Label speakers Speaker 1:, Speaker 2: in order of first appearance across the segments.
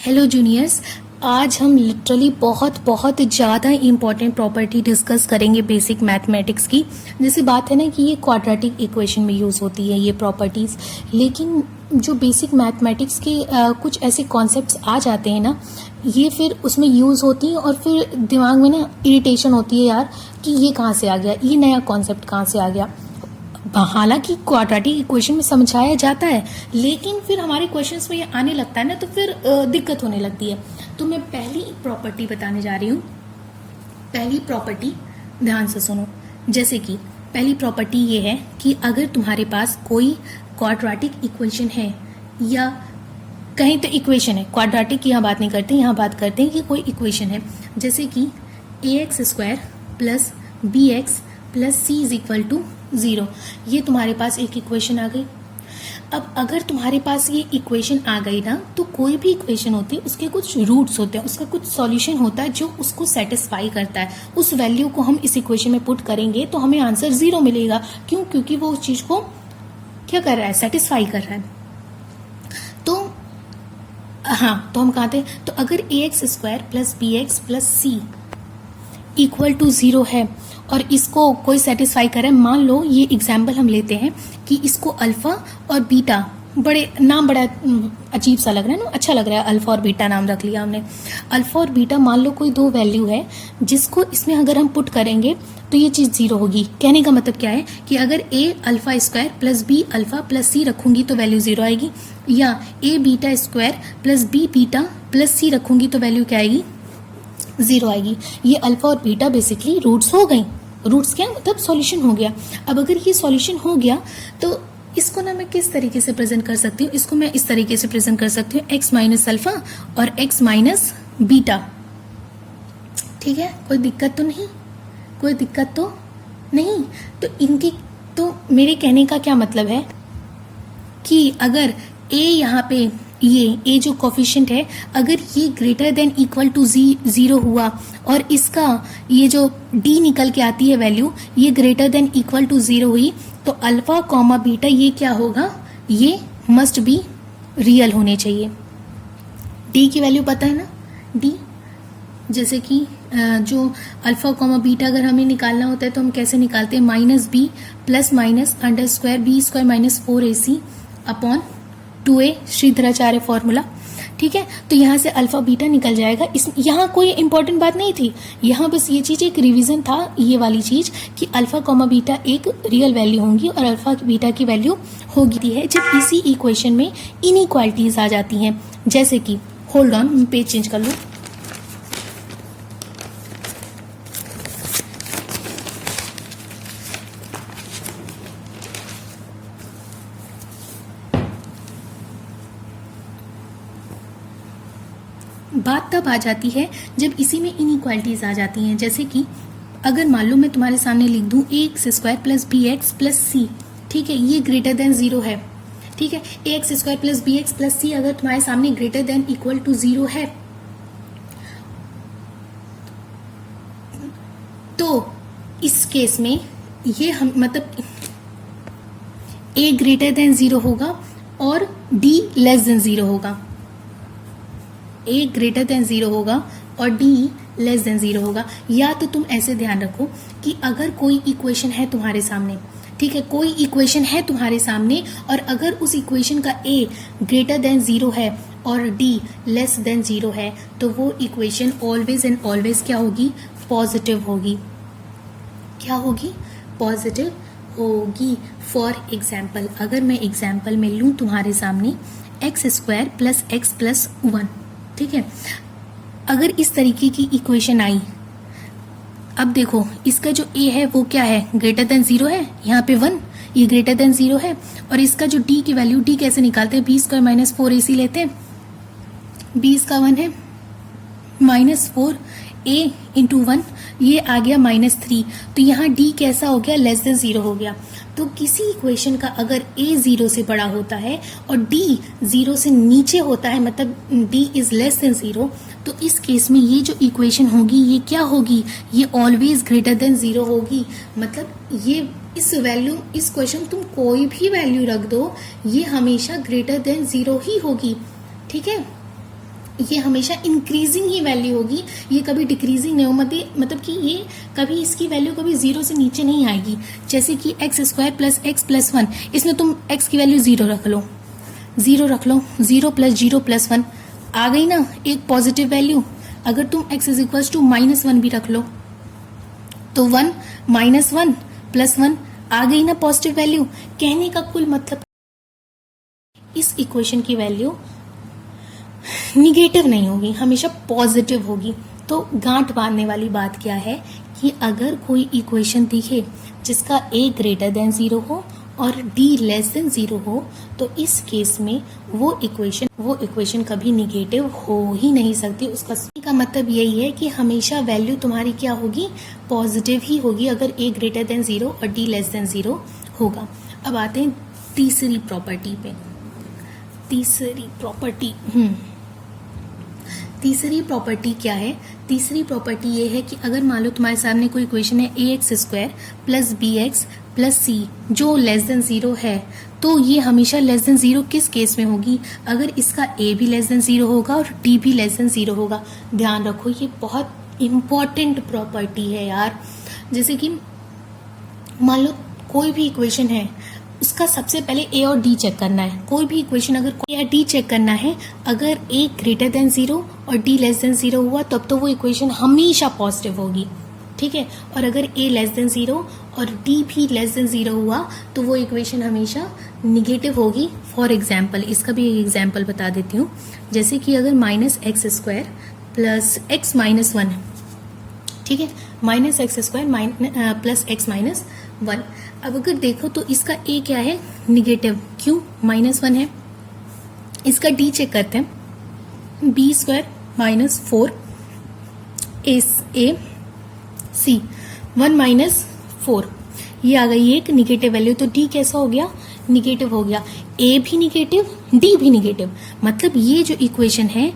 Speaker 1: Hello juniors, आज हम literally बहुत ज़्यादा इम्पॉर्टेंट प्रॉपर्टी डिस्कस करेंगे बेसिक मैथमेटिक्स की। जैसे बात है ना कि ये क्वाड्रेटिक इक्वेशन में यूज़ होती है ये प्रॉपर्टीज़, लेकिन जो बेसिक मैथमेटिक्स के कुछ ऐसे कॉन्सेप्ट्स आ जाते हैं ना, ये फिर उसमें यूज़ होती हैं और फिर दिमाग में ना इरिटेशन होती है यार कि ये कहाँ से आ गया, ये नया कॉन्सेप्ट कहाँ से आ गया। हालांकि क्वाड्रेटिक इक्वेशन में समझाया जाता है, लेकिन फिर हमारे क्वेश्चंस में ये आने लगता है ना, तो फिर दिक्कत होने लगती है। तो मैं पहली प्रॉपर्टी बताने जा रही हूँ। पहली प्रॉपर्टी ध्यान से सुनो। जैसे कि पहली प्रॉपर्टी ये है कि अगर तुम्हारे पास कोई क्वाड्रेटिक इक्वेशन है, या कहीं तो इक्वेशन है, क्वाड्रेटिक की यहाँ बात नहीं करते, यहाँ बात करते हैं कि कोई इक्वेशन है, जैसे कि ax² plus bx plus c is equal to 0। ये तुम्हारे पास एक इक्वेशन आ गई। अब अगर तुम्हारे पास ये इक्वेशन आ गई ना, तो कोई भी इक्वेशन होती है उसके कुछ रूट्स होते हैं, उसका कुछ सॉल्यूशन होता है जो उसको सेटिस्फाई करता है। उस वैल्यू को हम इस इक्वेशन में पुट करेंगे तो हमें आंसर 0 मिलेगा। क्यों? क्योंकि वो उस चीज को क्या कर रहा है, सेटिस्फाई कर रहा है। तो हाँ, तो हम कहते हैं, तो अगर ax² plus bx plus c equal to 0 है और इसको कोई सेटिस्फाई करे, मान लो ये एग्जाम्पल हम लेते हैं कि इसको अल्फा और बीटा, बड़े नाम बड़ा अजीब सा लग रहा है ना, अच्छा लग रहा है, अल्फा और बीटा नाम रख लिया हमने। अल्फा और बीटा मान लो कोई दो वैल्यू है जिसको इसमें अगर हम पुट करेंगे तो ये चीज 0 होगी। कहने का मतलब क्या है कि अगर a अल्फा² plus b alpha plus c रखूंगी तो वैल्यू 0 आएगी, या a बीटा² plus b beta plus c रखूंगी तो वैल्यू क्या आएगी, 0 आएगी। ये अल्फा और बीटा बेसिकली रूट्स हो गई। रूट्स क्या मतलब सॉल्यूशन हो गया। अब अगर ये सॉल्यूशन हो गया तो इसको ना मैं किस तरीके से प्रेजेंट कर सकती हूँ, इसको मैं इस तरीके से प्रेजेंट कर सकती हूँ, x माइनस अल्फा और x माइनस बीटा। ठीक है, कोई दिक्कत तो नहीं, कोई दिक्कत तो नहीं। तो इनकी, तो मेरे कहने का क्या मतलब है कि अगर a यहाँ पे, ये a जो कोफिशिएंट है, अगर ये ग्रेटर देन इक्वल टू 0 हुआ और इसका ये जो d निकल के आती है वैल्यू, ये ग्रेटर देन इक्वल टू 0 हुई, तो अल्फा कॉमा बीटा ये क्या होगा, ये मस्ट बी रियल होने चाहिए। d की वैल्यू पता है ना, d जैसे कि जो अल्फा कॉमा बीटा अगर हमें निकालना होता है तो हम कैसे निकालते हैं, minus B plus minus under square b² minus 4ac upon 2a, Shridharacharya formula. ठीक है, तो यहाँ से अल्फा बीटा निकल जाएगा। इस यहाँ कोई इंपॉर्टेंट बात नहीं थी, यहाँ बस ये चीज एक रिवीजन था, ये वाली चीज कि अल्फा कॉमा बीटा एक रियल वैल्यू होंगी और अल्फा बीटा की वैल्यू होगी है जब इसी इक्वेशन में इनइक्वालिटीज आ जाती हैं। जैसे कि होल्ड ऑन, मैं पेज चेंज कर लूँ। बात तब आ जाती है जब इसी में इनइक्वालिटीज आ जाती हैं। जैसे कि अगर मान लो मैं तुम्हारे सामने लिख दूं ax² plus bx plus c, ठीक है, ये ग्रेटर देन 0 है। ठीक है, ax² plus bx plus c अगर तुम्हारे सामने ग्रेटर देन इक्वल टू 0 है, तो इस केस में ये हम मतलब a ग्रेटर देन 0 होगा और d लेस देन 0 होगा। a ग्रेटर देन 0 होगा और d लेस देन 0 होगा। या तो तुम ऐसे ध्यान रखो कि अगर कोई इक्वेशन है तुम्हारे सामने, ठीक है, कोई इक्वेशन है तुम्हारे सामने और अगर उस इक्वेशन का a ग्रेटर देन 0 है और d लेस देन 0 है, तो वो इक्वेशन ऑलवेज एंड ऑलवेज क्या होगी, पॉजिटिव होगी। क्या होगी, पॉजिटिव होगी। फॉर एग्जाम्पल, अगर मैं एग्जाम्पल में लूँ तुम्हारे सामने x² प्लस x प्लस 1, ठीक है, अगर इस तरीके की इक्वेशन आई, अब देखो इसका जो a है वो क्या है, ग्रेटर देन 0 है, यहाँ पे 1, ये ग्रेटर देन 0 है, और इसका जो d की वैल्यू, d कैसे निकालते हैं, b² माइनस 4ac लेते हैं, b इसका 1 है, माइनस 4a इंटू 1, ये आ गया -3, तो यहाँ d कैसा हो गया, लेस देन 0 हो गया। तो किसी इक्वेशन का अगर a 0 से बड़ा होता है और d 0 से नीचे होता है, मतलब d इज लेस देन 0, तो इस केस में ये जो इक्वेशन होगी ये क्या होगी, ये ऑलवेज ग्रेटर देन 0 होगी। मतलब ये इस वैल्यू, इस क्वेश्चन तुम कोई भी वैल्यू रख दो, ये हमेशा ग्रेटर देन 0 ही होगी। ठीक है, ये हमेशा इंक्रीजिंग ही वैल्यू होगी, ये कभी डिक्रीजिंग नहीं हो, मतलब कि ये कभी इसकी वैल्यू कभी 0 से नीचे नहीं आएगी। जैसे कि x square plus x plus 1, इसमें तुम x की वैल्यू 0 रख लो, 0 रख लो, 0 प्लस 1 आ गई ना एक पॉजिटिव वैल्यू। अगर तुम x इज इक्वल टू -1 भी रख लो तो 1 -1 प्लस 1 आ गई ना पॉजिटिव वैल्यू। कहने का कुल मतलब इस इक्वेशन की वैल्यू निगेटिव नहीं होगी, हमेशा पॉजिटिव होगी। तो गांठ बांधने वाली बात क्या है कि अगर कोई इक्वेशन दिखे जिसका a ग्रेटर देन 0 हो और d लेस देन 0 हो, तो इस केस में वो इक्वेशन कभी निगेटिव हो ही नहीं सकती। उसका मतलब यही है कि हमेशा वैल्यू तुम्हारी क्या होगी, पॉजिटिव ही होगी अगर a ग्रेटर देन 0 और d लेस देन 0 होगा। अब आते हैं तीसरी प्रॉपर्टी पे। तीसरी प्रॉपर्टी क्या है? तीसरी प्रॉपर्टी ये है कि अगर मान लो तुम्हारे सामने कोई इक्वेशन है ax² plus bx plus c जो लेस देन 0 है, तो ये हमेशा लेस देन 0 किस केस में होगी? अगर इसका a भी लेस देन 0 होगा और d भी लेस देन 0 होगा। ध्यान रखो ये बहुत इंपॉर्टेंट प्रॉपर्टी है यार। जैसे कि मान लो कोई भी इक्वेशन है, उसका सबसे पहले a और d चेक करना है। कोई भी इक्वेशन अगर a या d चेक करना है, अगर a ग्रेटर देन 0 और d लेस देन 0 हुआ तब तो वो इक्वेशन हमेशा पॉजिटिव होगी, ठीक है। और अगर a लेस देन 0 और d भी लेस देन 0 हुआ तो वो इक्वेशन हमेशा निगेटिव होगी। फॉर एग्जाम्पल इसका भी एक एग्जाम्पल बता देती हूँ। जैसे कि अगर -x² प्लस x माइनस 1, ठीक है, -x² प्लस x माइनस 1। अब अगर देखो तो इसका a क्या है, निगेटिव, क्यों? -1 है। इसका d चेक करते हैं, b² माइनस 4 a c 1 - 4, ये आ गई एक निगेटिव वैल्यू। तो d कैसा हो गया, निगेटिव हो गया। a भी निगेटिव, d भी निगेटिव, मतलब ये जो इक्वेशन है,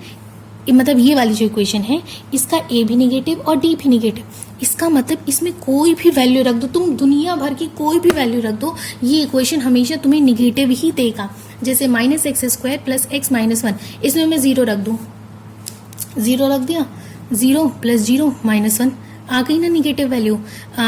Speaker 1: मतलब ये वाली जो इक्वेशन है, इसका a भी निगेटिव और d भी निगेटिव। इसका मतलब इसमें कोई भी वैल्यू रख दो, तुम दुनिया भर की कोई भी वैल्यू रख दो, ये इक्वेशन हमेशा तुम्हें निगेटिव ही देगा। जैसे -x² प्लस x माइनस 1, इसमें मैं 0 रख दूं, 0 रख दिया, 0 प्लस 0 -1 आ गई ना निगेटिव वैल्यू।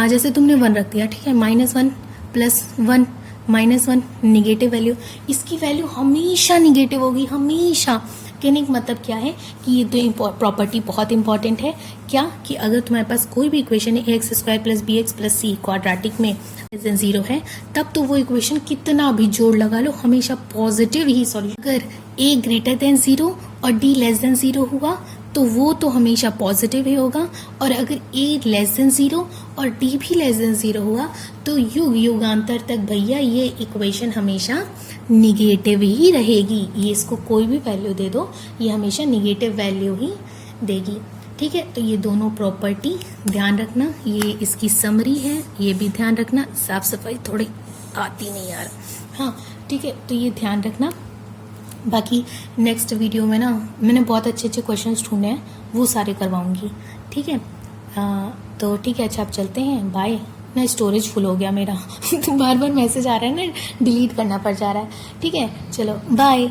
Speaker 1: जैसे तुमने 1 रख दिया, ठीक है, -1 प्लस 1 -1 निगेटिव वैल्यू। इसकी वैल्यू हमेशा निगेटिव होगी, हमेशा। कहने का मतलब क्या है कि ये दो प्रॉपर्टी बहुत इंपॉर्टेंट है। क्या कि अगर तुम्हारे पास कोई भी इक्वेशन है ax² plus bx plus c quadratic में लेस देन 0 है, तब तो वो इक्वेशन कितना भी जोड़ लगा लो हमेशा पॉजिटिव ही सॉल्यूशन। अगर a ग्रेटर देन 0 और d लेस देन 0 हुआ तो वो तो हमेशा पॉजिटिव ही होगा, और अगर a लेस देन 0 और d भी लेस देन 0 हुआ तो युग युगांतर तक भैया ये इक्वेशन हमेशा निगेटिव ही रहेगी। ये इसको कोई भी वैल्यू दे दो, ये हमेशा निगेटिव वैल्यू ही देगी, ठीक है। तो ये दोनों प्रॉपर्टी ध्यान रखना, ये इसकी समरी है, ये भी ध्यान रखना। साफ सफाई थोड़ी आती नहीं यार, हाँ ठीक है, तो ये ध्यान रखना। बाकी नेक्स्ट वीडियो में ना मैंने बहुत अच्छे अच्छे क्वेश्चंस ढूंढे हैं, वो सारे करवाऊंगी, ठीक है। तो ठीक है, अच्छा आप चलते हैं, बाय। ना स्टोरेज फुल हो गया मेरा तो बार बार मैसेज आ रहा है ना, डिलीट करना पड़ जा रहा है, ठीक है, चलो बाय।